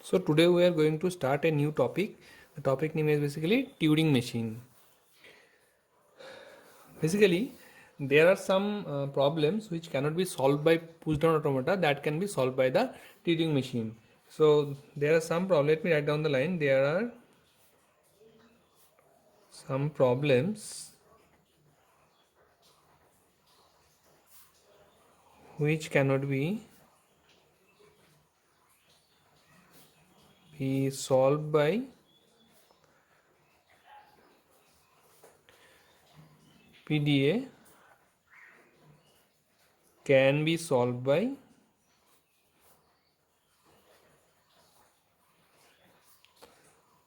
So today we are going to start a new topic. The topic name is basically Turing machine. Basically, there are some problems which cannot be solved by push down automata that can be solved by the Turing machine. So there are some problems. Let me write down the line. There are some problems which cannot be solved by PDA, can be solved by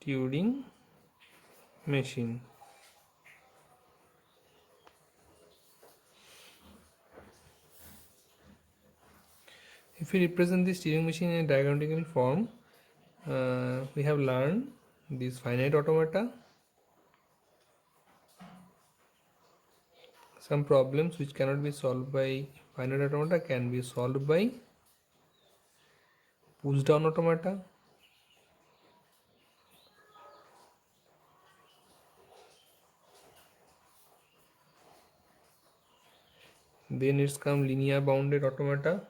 Turing machine. If we represent this Turing machine in a diagrammatical form, we have learned these finite automata, some problems which cannot be solved by finite automata can be solved by push down automata. Then it's come linear bounded automata,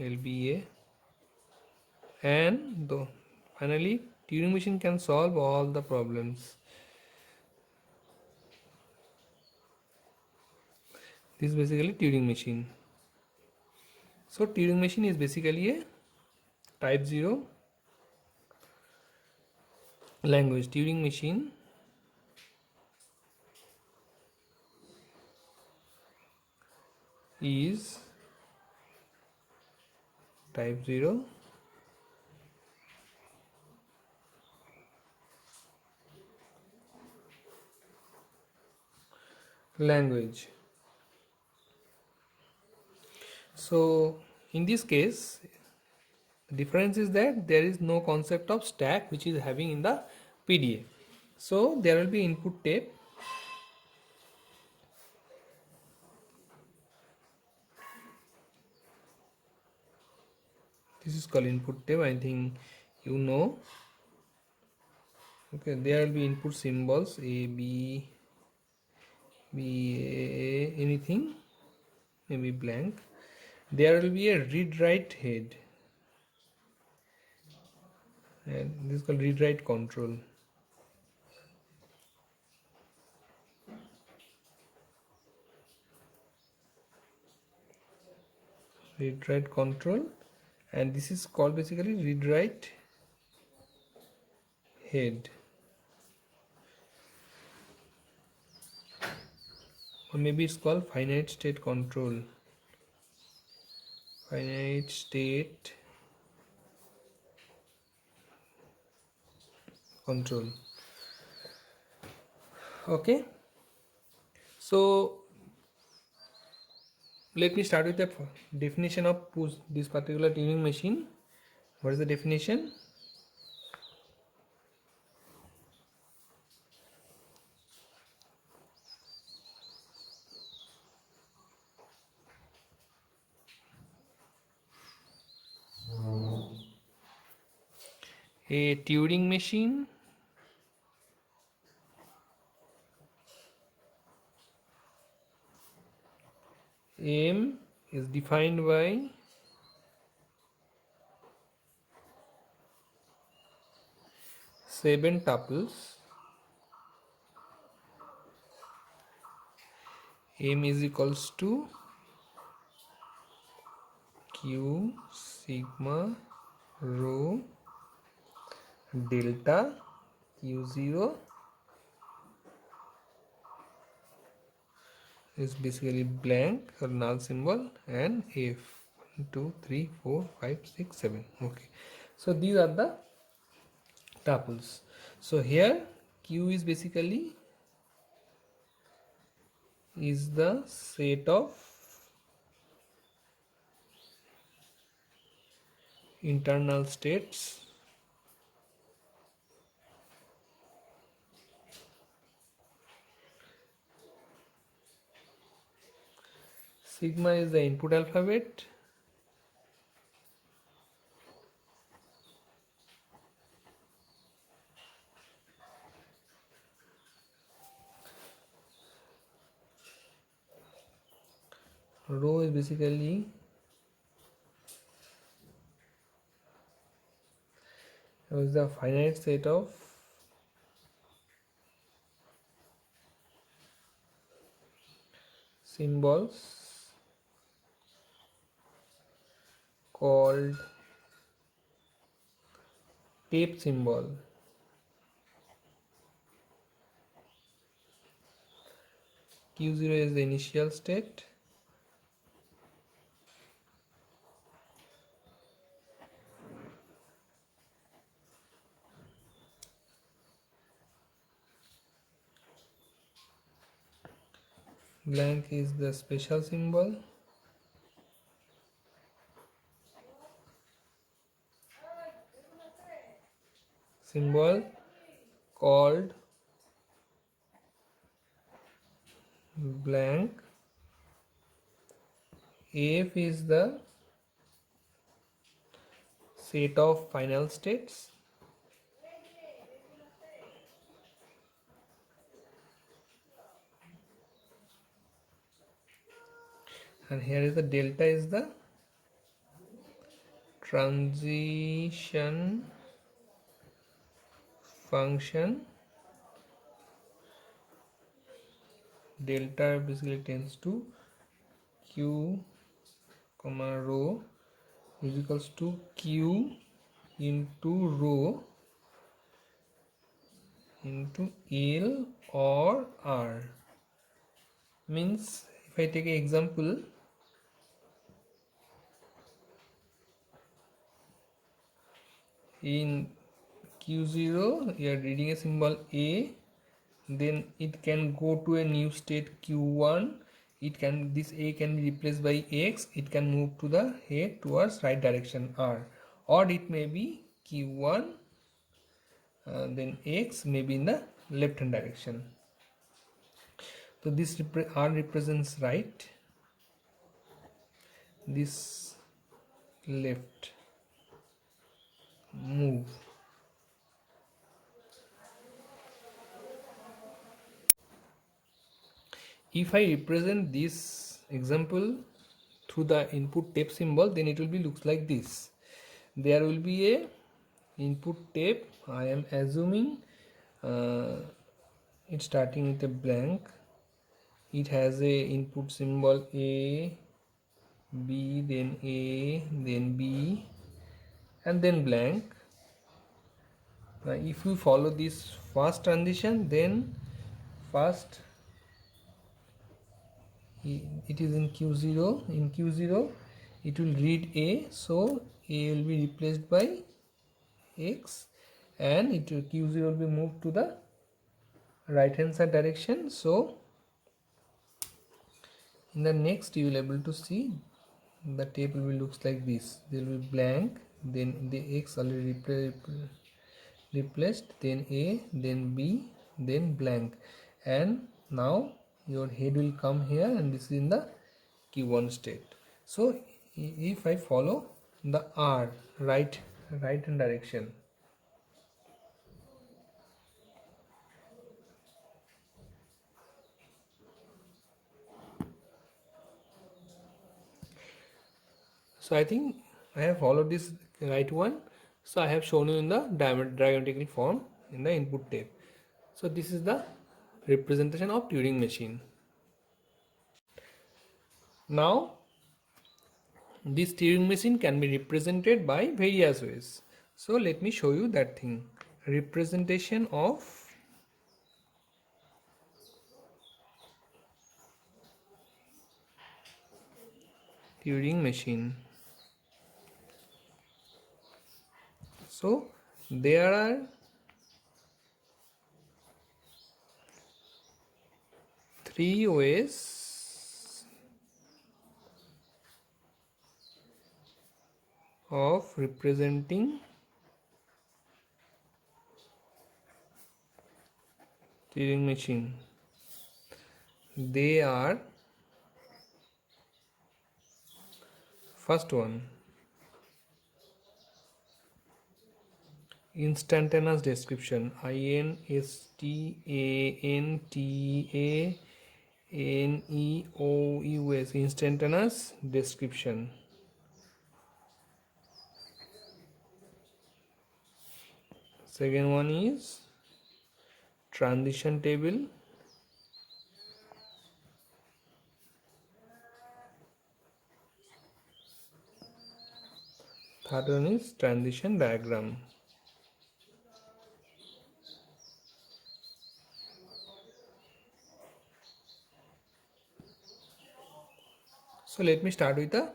LBA, and finally Turing machine can solve all the problems. This is basically Turing machine. So Turing machine is basically a type 0 language. Turing machine is type 0 language. So in this case, the difference is that there is no concept of stack which is having in the PDA. So there will be input tape. This is called input tape. I think you know. Okay, there will be input symbols A, B, A, anything, maybe blank. There will be a read write head, and this is called read write control. Read write control, and this is called basically read write head, or maybe it's called finite state control. Finite state control. Okay, so let me start with the definition of this particular Turing machine. What is the definition? A Turing machine M is defined by seven tuples. M is equals to Q sigma rho delta Q0 is basically blank or null symbol, and F 1 2 3 4 5 6 7. Okay, so these are the tuples. So here Q is basically is the set of internal states sigma is the input alphabet, Row is basically the finite set of symbols called tape symbol. Q0 is the initial state, blank is the special symbol, called blank. F is the set of final states, and here is the delta is the transition function. Delta basically tends to q comma rho is equals to q into rho into L or R. Means if I take an example, in Q0 you are reading a symbol A, then it can go to a new state Q1. This A can be replaced by X, it can move to the head towards right direction R, or it may be Q1 then X may be in the left hand direction. So this R represents right, this left, move. If I represent this example through the input tape symbol, then it will be looks like this. There will be a input tape. I am assuming it's starting with a blank. It has a input symbol A, B, then A, then B, and then blank. Now if you follow this fast transition, then first it is in Q0. In Q0 it will read A, so A will be replaced by X, and Q0 will be moved to the right hand side direction. So in the next you will able to see the table will looks like this. There will be blank, then the X already replaced, then A, then B, then blank, and now your head will come here, and this is in the Q1 state. So if I follow the R right hand direction, so I think I have followed this right one. So I have shown you in the diagrammatical form in the input tape. So this is the representation of Turing machine. Now this Turing machine can be represented by various ways. So let me show you that thing. Representation of Turing machine. So there are three ways of representing Turing machine. They are, first one, instantaneous description, NEOUS, instantaneous description. Second one is transition table. Third one is transition diagram. So let me start with the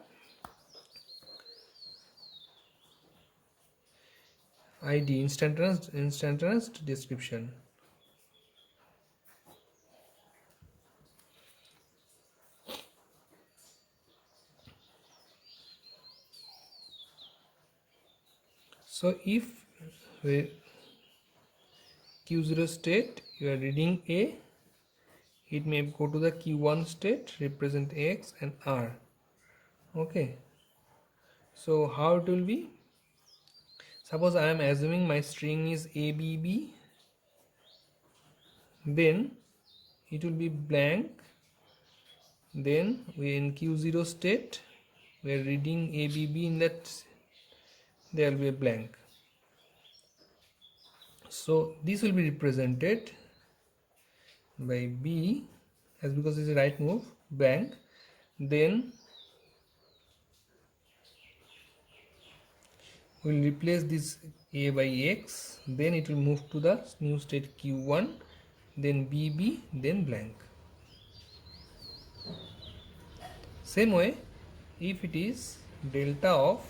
ID, instantaneous description. So if Q0 state you are reading A, it may go to the Q1 state, represent X and R. Okay, so how it will be? Suppose I am assuming my string is ABB, then it will be blank. Then we in Q0 state we are reading ABB, in that there will be a blank. So this will be represented by B, as because it's a right move, blank. Then we will replace this A by X, then it will move to the new state Q1, then BB, then blank. Same way, if it is delta of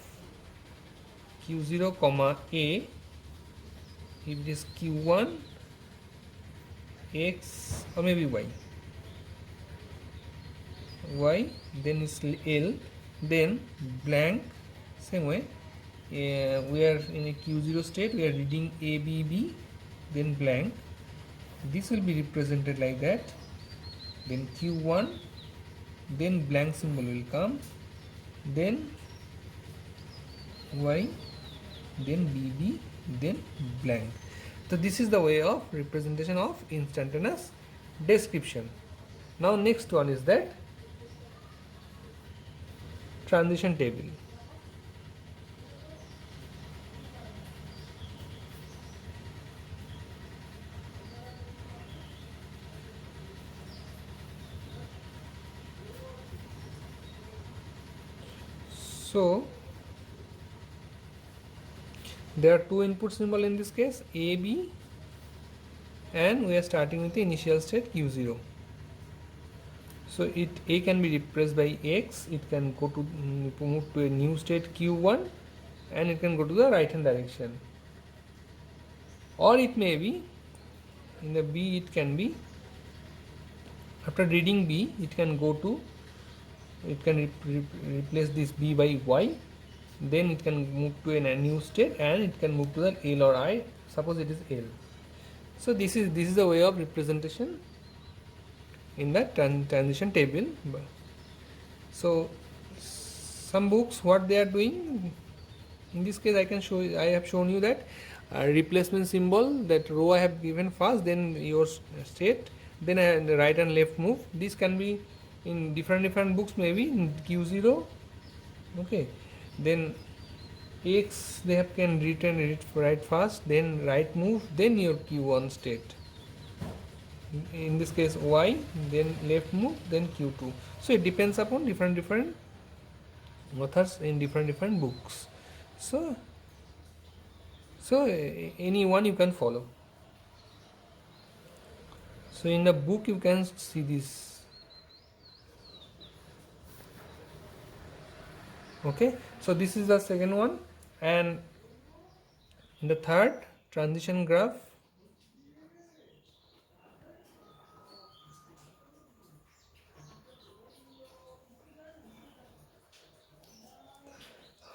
Q0 comma A, if it is Q1 X or maybe Y, then it's L, then blank. Same way, we are in a Q0 state, we are reading ABB, then blank. This will be represented like that, then Q1, then blank symbol will come, then Y, then BB, then blank. So this is the way of representation of instantaneous description. Now next one is that transition table. So there are two input symbol in this case, A, B, and we are starting with the initial state Q0. So A can be replaced by X, it can go to move to a new state Q1, and it can go to the right hand direction. Or it may be in the B, it can be after reading B, it can go to, it can replace this B by Y, then it can move to a new state and it can move to the L or I. Suppose it is L. So this is the way of representation in the transition table. So some books, what they are doing, in this case I have shown you that replacement symbol, that row I have given first, then your state, then the right and left move. This can be in different books, maybe in Q0. Okay, then X they have can written it right first, then right move, then your Q1 state. In this case Y, then left move, then Q2. So it depends upon different authors in different books. So any one you can follow. So in the book you can see this. Okay, so this is the second one, and in the third, transition graph.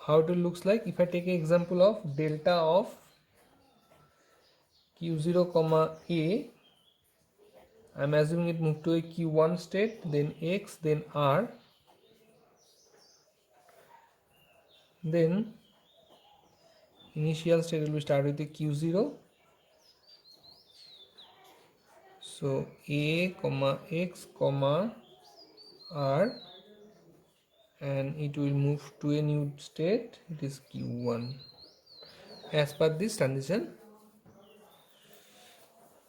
How it looks like, if I take an example of delta of Q0 comma A, I'm assuming it moved to a Q1 state, then X, then R, then initial state will be start with the Q0. So a comma x comma r, and it will move to a new state, it is q1 as per this transition.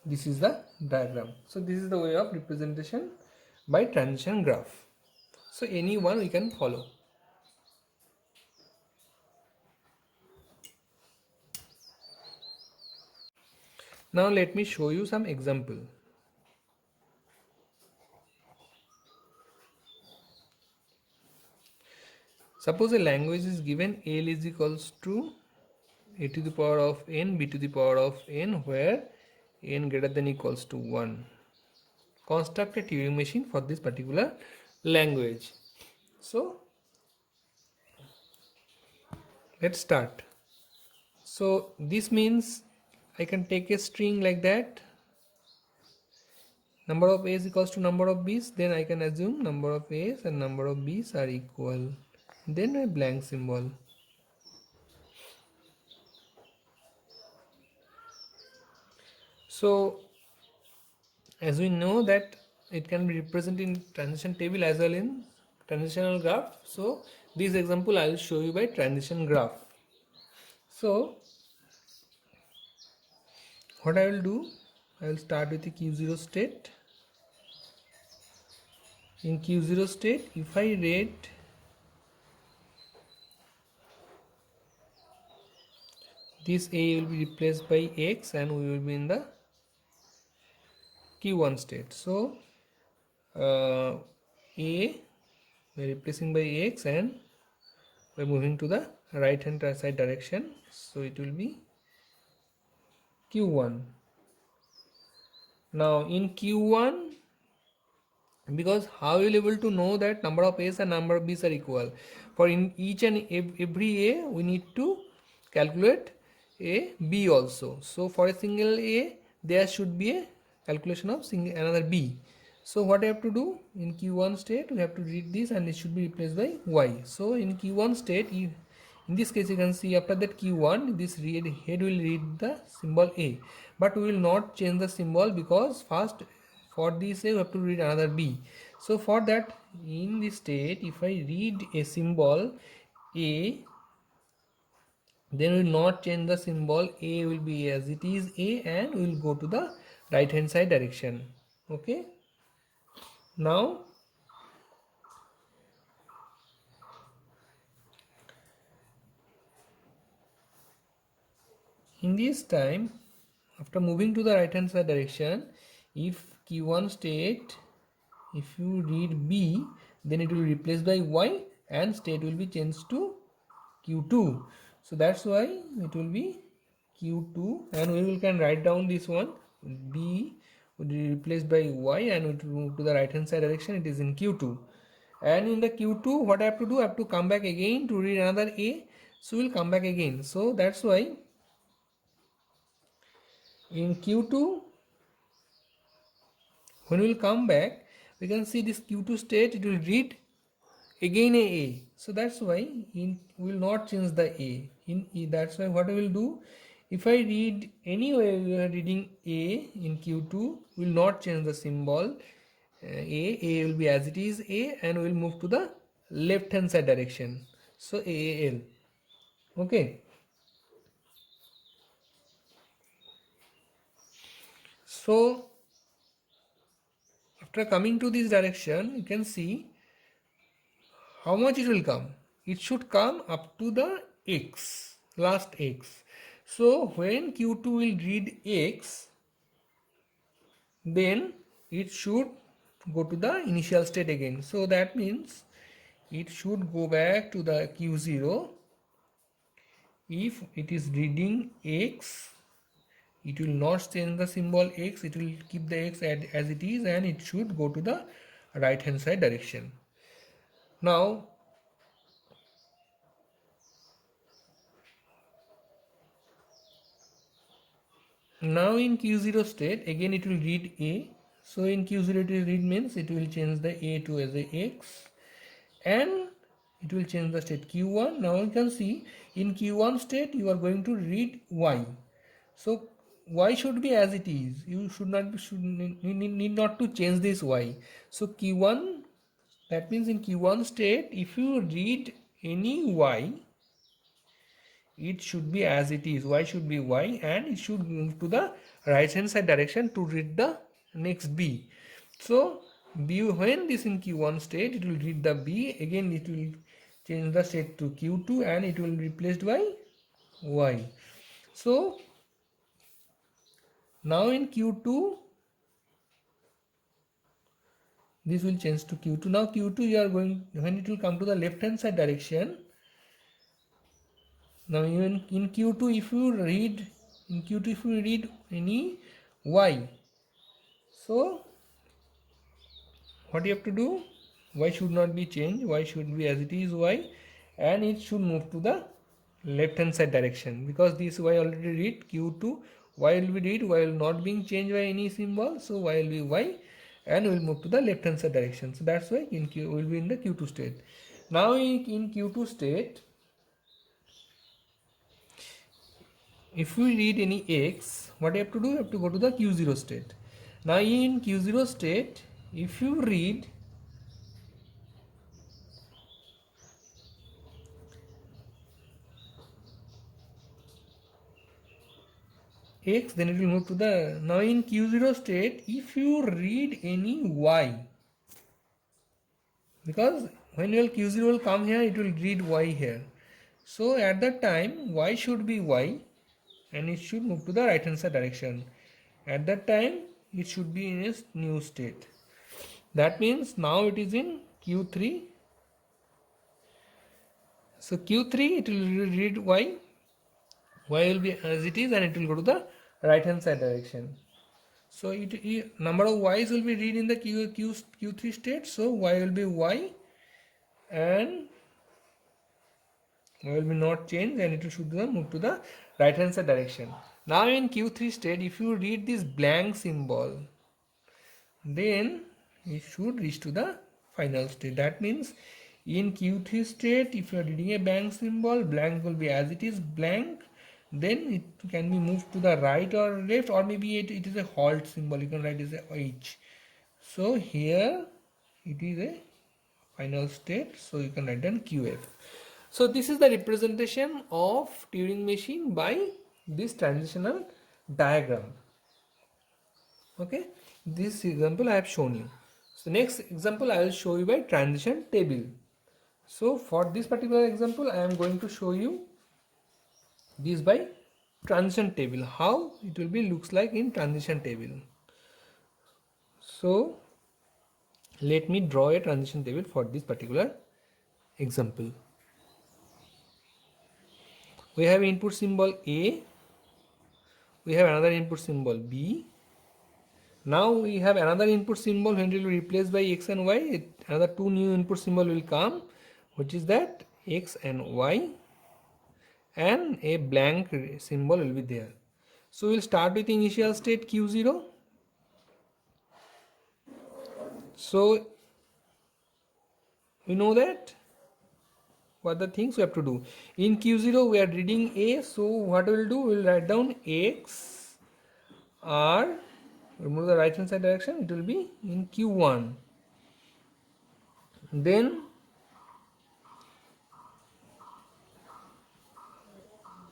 This is the diagram. So this is the way of representation by transition graph. So any one we can follow. Now let me show you some example. Suppose a language is given L is equals to a to the power of n, b to the power of n, where n greater than equals to 1. Construct a Turing machine for this particular language. So let's start. So this means I can take a string like that, number of a's equals to number of b's, then I can assume number of a's and number of b's are equal, then a blank symbol. So as we know that it can be represented in transition table as well in transitional graph. So this example I will show you by transition graph. So what I will do, I will start with the q0 state. In q0 state, if I read this a will be replaced by x and we will be in the q1 state. So a we are replacing by x and we are moving to the right hand side direction, so it will be q1. Now in q1, because how will you able to know that number of a's and number of b's are equal? For in each and every a we need to calculate a b also. So for a single a there should be a calculation of another b. So what I have to do, in q1 state we have to read this and it should be replaced by y. So in q1 state, in this case you can see after that q1 this head will read the symbol a, but we will not change the symbol because first for this a we have to read another b. So for that, in this state if I read a symbol a, then we will not change the symbol, a will be as it is a and we will go to the right hand side direction. Okay, now in this time, after moving to the right hand side direction, if q1 state, if you read b, then it will be replaced by y and state will be changed to q2. So that's why it will be q2 and we can write down this one, b would be replaced by y and it will move to the right hand side direction, it is in q2. And in the q2 what I have to do, I have to come back again to read another a, so we'll come back again. So that's why in q2 when we will come back, we can see this q2 state, it will read again a. So that's why we will not change the a. That's why what I will do, if I read anyway we are reading a in q2, we will not change the symbol a will be as it is a and we will move to the left hand side direction. So aal. Okay. So after coming to this direction, you can see how much it will come. It should come up to the x, last x. So when q2 will read x, then it should go to the initial state again. So that means it should go back to the q0. If it is reading x, it will not change the symbol x, it will keep the x as it is and it should go to the right hand side direction. Now in q0 state again it will read a. So in q0 it will read means it will change the a to as a x and it will change the state q1. Now you can see in q1 state you are going to read y. So y should be as it is. You should not be, need not to change this y. So q1, that means in q1 state, if you read any y, it should be as it is. Y should be y, and it should move to the right hand side direction to read the next b. So b, when this in q1 state, it will read the b, again it will change the state to q2 and it will be replaced by y. So now in q2, this will change to q2. Now q2, you are going, when it will come to the left hand side direction, now even in q2, if you read in q2, if you read any y, so what you have to do, y should not be changed, y should be as it is y, and it should move to the left hand side direction, because this y already read q2, y will be read, y will not being changed by any symbol, so y will be y and will move to the left hand side direction. So that's why in q will be in the q2 state. Now in q2 state, if we read any x, what you have to do, you have to go to the q0 state. Now in q0 state, if you read x, then it will move to the, now in q0 state, if you read any y, because when your q0 will come here, it will read y here, so at that time y should be y and it should move to the right hand side direction. At that time it should be in its new state. That means now it is in q3. So q3, it will read y, y will be as it is and it will go to the right hand side direction. So it number of y's will be read in the q3 state, so y will be y and y will be not changed and it should move to the right hand side direction. Now in q3 state, if you read this blank symbol, then it should reach to the final state. That means in q3 state, if you are reading a blank symbol, blank will be as it is blank, then it can be moved to the right or left, or maybe it is a halt symbol, you can write as a h. So here it is a final state, so you can write down qf. So this is the representation of Turing machine by this transitional diagram. Okay, this example I have shown you. So next example I will show you by transition table. So for this particular example, I am going to show you this by transition table, how it will be looks like in transition table. So let me draw a transition table for this particular example. We have input symbol A, we have another input symbol B. Now we have another input symbol, when it will be replaced by x and y, another two new input symbol will come, which is that x and y, and a blank symbol will be there. So we'll start with initial state q0. So we know that what the things we have to do. In q0 we are reading a, so what we will do, we will write down x r, we move the right hand side direction, it will be in q1. Then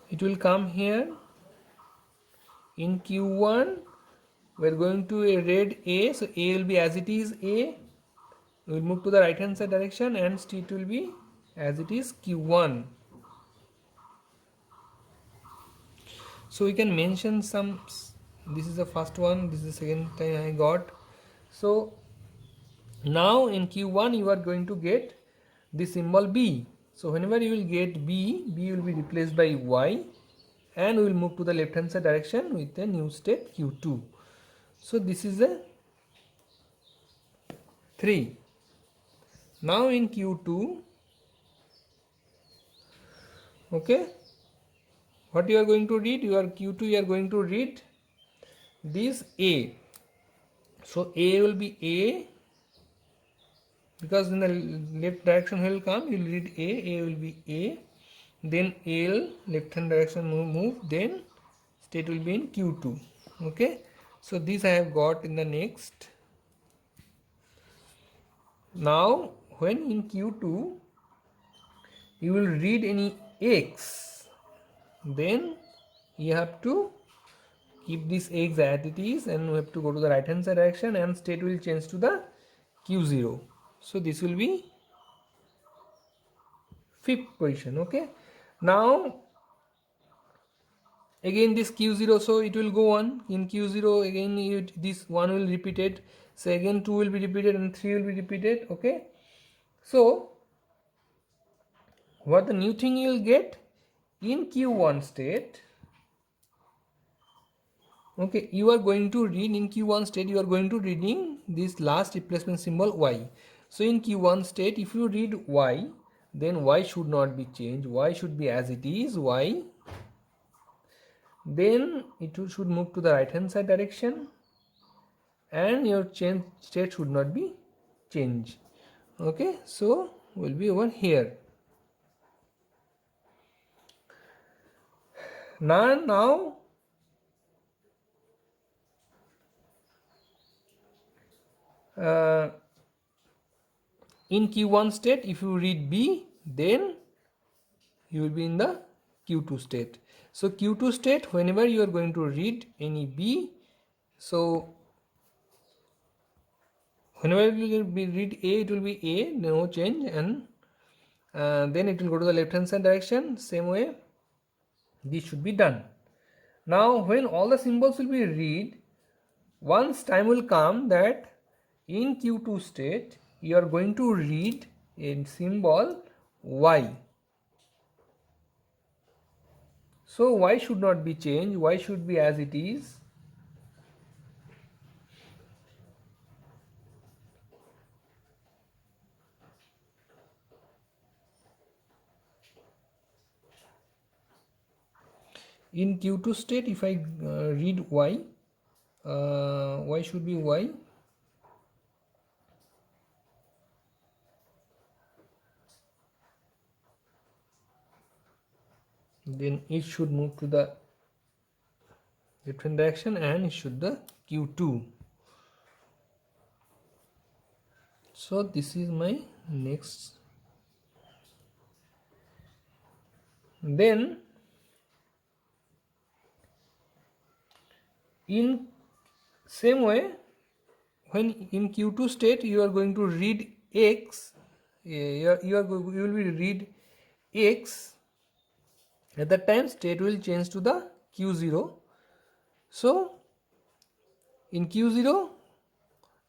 it will come here in q1, we are going to read a, so a will be as it is a, we will move to the right hand side direction and it will be as it is q1. So we can mention some, this is the first one, this is the second time I got. So now in q1 you are going to get the symbol b. So whenever you will get b, b will be replaced by y and we will move to the left hand side direction with a new state q2. So this is a 3. Now in q2, okay, what you are going to read, your q2 you are going to read this a. So a will be a, because in the left direction will come, you will read a will be a, then L left hand direction move, then state will be in Q2. Okay, so this I have got in the next. Now when in Q2 you will read any X, then you have to keep this X as it is, and we have to go to the right hand side direction, and state will change to the Q0. So this will be fifth position. Okay, now again this Q0, so it will go on in Q0 again, this 1 will repeat it, so again 2 will be repeated and 3 will be repeated. Okay, so what the new thing you will get in Q1 state. Okay, you are going to read in Q1 state, you are going to reading this last replacement symbol Y. So in Q1 state, if you read Y, then Y should not be changed, Y should be as it is, Y. Then it should move to the right hand side direction, and your change state should not be changed. Okay, so will be over here. Now in Q1 state, if you read B, then you will be in the Q2 state. So Q2 state, whenever you are going to read any B, so whenever you will be read A, it will be A, no change, and then it will go to the left hand side direction. Same way this should be done. Now when all the symbols will be read, once time will come that in Q2 state you are going to read a symbol Y. So Y should not be changed, Y should be as it is. In Q2 state, if I read Y, Y should be Y. Then it should move to the different direction, and it should the Q2. So this is my next. Then in same way, when in Q2 state you are going to read X, you will be read X. At that time state will change to the Q0. So in Q0,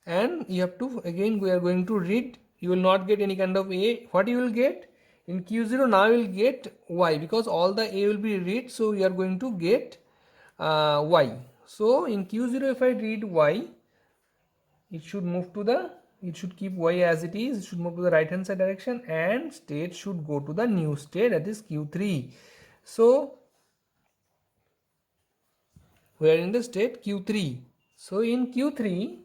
and you have to again, we are going to read, you will not get any kind of A. What you will get in Q0 now, you will get Y, because all the A will be read, so you are going to get Y. So in Q0 if I read Y, it should move to the, it should keep Y as it is, it should move to the right hand side direction, and state should go to the new state, that is Q3. So we are in the state Q3. So in Q3,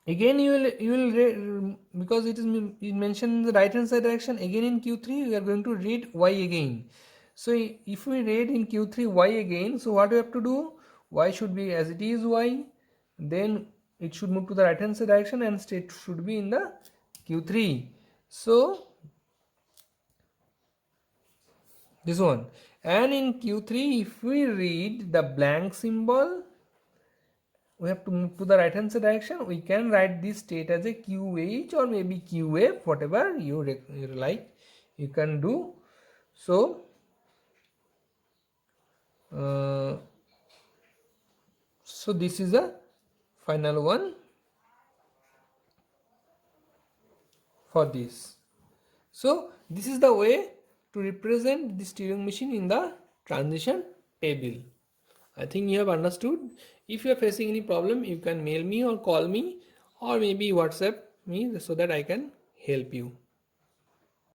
again you will because it is mentioned in the right hand side direction, again in Q3 we are going to read Y again. So if we read in Q3 Y again, so what we have to do, Y should be as it is Y, then it should move to the right hand side direction, and state should be in the Q3. So this one, and in Q3 if we read the blank symbol, we have to move to the right hand side direction. We can write this state as a QH or maybe QF, whatever you like, you can do. So so this is a final one for this. So this is the way to represent this Turing machine in the transition table. I think you have understood. If you are facing any problem, you can mail me or call me or maybe WhatsApp me so that I can help you.